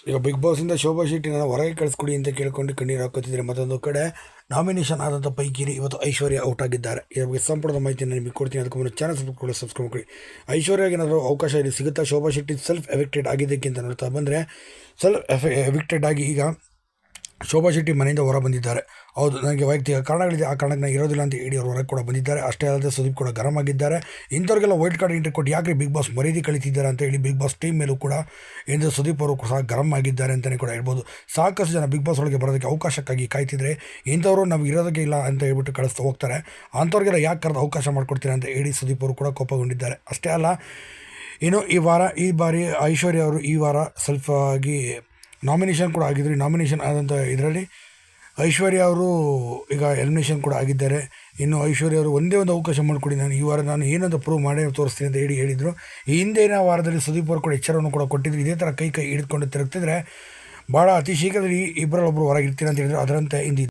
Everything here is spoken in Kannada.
ಈಗ ಬಿಗ್ ಬಾಸಿಂದ ಶೋಭಾ ಶೆಟ್ಟಿನ ಹೊರಗೆ ಕಳಿಸ್ಕೊಡಿ ಅಂತ ಕೇಳ್ಕೊಂಡು ಕಣ್ಣೀರು ಹಾಕೋತಿದ್ದಾರೆ. ಮತ್ತೊಂದು ಕಡೆ ನಾಮಿನೇಷನ್ ಆದಂಥ ಪೈಕಿ ಇವತ್ತು ಐಶ್ವರ್ಯ ಔಟ್ ಆಗಿದ್ದಾರೆ. ಇದ್ರ ಬಗ್ಗೆ ಸಂಪೂರ್ಣ ಮಾಹಿತಿಯನ್ನು ನಿಮಗೆ ಕೊಡ್ತೀನಿ. ಅದಕ್ಕೆ ಮುಂದೆ ಚಾನಲ್ ಸಬ್ಸ್ಕ್ರೈಬ್ ಮಾಡಿ. ಐಶ್ವರ್ಯಗೆ ಏನಾದರೂ ಅವಕಾಶ ಇಲ್ಲಿ ಸಿಗುತ್ತಾ? ಶೋಭಾ ಶೆಟ್ಟಿ ಸೆಲ್ಫ್ ಎವಿಕ್ಟೆಡ್ ಆಗಿದ್ದಕ್ಕಿಂತ ನೋಡ್ತಾ ಬಂದರೆ ಎವಿಕ್ಟೆಡ್ ಆಗಿ ಈಗ ಶೋಭಾ ಶೆಟ್ಟಿ ಮನೆಯಿಂದ ಹೊರ ಬಂದಿದ್ದಾರೆ. ಹೌದು, ನನಗೆ ವೈಯಕ್ತಿಕ ಕಾರಣಗಳಿದೆ, ಆ ಕಾರಣಕ್ಕೆ ನಾನು ಇರೋದಿಲ್ಲ ಅಂತ ಹೇಳಿ ಅವರು ಹೊರಗೆ ಕೂಡ ಬಂದಿದ್ದಾರೆ. ಅಷ್ಟೇ ಅಲ್ಲದೆ ಸುದೀಪ್ ಕೂಡ ಗರಂ ಆಗಿದ್ದಾರೆ. ಇಂಥವ್ರಿಗೆಲ್ಲ ವೈಲ್ಡ್ ಕಾರ್ಡ್ ಎಂಟ್ರಿ ಕೊಟ್ಟು ಯಾಕೆ ಬಿಗ್ ಬಾಸ್ ಮರ್ಯಾದೆ ಕಳಿತಿದ್ದಾರೆ ಅಂತ ಹೇಳಿ ಬಿಗ್ ಬಾಸ್ ಟೀಮ್ ಮೇಲೂ ಕೂಡ ಎಂದು ಸುದೀಪ್ ಅವರು ಸಹ ಗರಂ ಆಗಿದ್ದಾರೆ ಅಂತಲೇ ಕೂಡ ಹೇಳ್ಬೋದು. ಸಾಕಷ್ಟು ಜನ ಬಿಗ್ ಬಾಸ್ ಒಳಗೆ ಬರೋದಕ್ಕೆ ಅವಕಾಶಕ್ಕಾಗಿ ಕಾಯ್ತಿದ್ರೆ ಇಂಥವ್ರು ನಮ್ಗೆ ಇರೋದಕ್ಕೆ ಇಲ್ಲ ಅಂತ ಹೇಳ್ಬಿಟ್ಟು ಕಳಿಸ್ತಾ ಹೋಗ್ತಾರೆ. ಅಂಥವ್ರಿಗೆಲ್ಲ ಯಾಕೆ ಕರೆದು ಅವಕಾಶ ಮಾಡಿಕೊಡ್ತೀರಾ ಅಂತ ಹೇಳಿ ಸುದೀಪ್ ಅವರು ಕೂಡ ಕೋಪಗೊಂಡಿದ್ದಾರೆ. ಅಷ್ಟೇ ಅಲ್ಲ, ಇನ್ನು ಈ ಬಾರಿ ಐಶ್ವರ್ಯ ಅವರು ಈ ವಾರ ಸ್ವಲ್ಪ ಆಗಿ ನಾಮಿನೇಷನ್ ಕೂಡ ಆಗಿದ್ರು. ನಾಮಿನೇಷನ್ ಆದಂಥ ಇದರಲ್ಲಿ ಐಶ್ವರ್ಯ ಅವರು ಈಗ ಎಲಿಮಿನೇಷನ್ ಕೂಡ ಆಗಿದ್ದಾರೆ. ಇನ್ನು ಐಶ್ವರ್ಯ ಅವರು ಒಂದೇ ಒಂದು ಅವಕಾಶ ಮಾಡಿಕೊಡಿ, ಈ ವಾರ ನಾನು ಏನಂತ ಪ್ರೂವ್ ಮಾಡೇ ತೋರಿಸ್ತೀನಿ ಅಂತ ಹೇಳಿದರು. ಈ ಹಿಂದಿನ ವಾರದಲ್ಲಿ ಸುದೀಪ್ ಅವರು ಕೂಡ ಎಚ್ಚರವನ್ನು ಕೂಡ ಕೊಟ್ಟಿದ್ರು. ಇದೇ ಥರ ಕೈ ಹಿಡಿದುಕೊಂಡು ತಿರುಗ್ತಿದ್ರೆ ಭಾಳ ಅತಿ ಶೀಘ್ರದಲ್ಲಿ ಇಬ್ಬರಲ್ಲೊಬ್ಬರು ಹೊರಗಿರ್ತೀನಿ ಅಂತ ಹೇಳಿದ್ರು. ಅದರಂತೆ ಇಂದು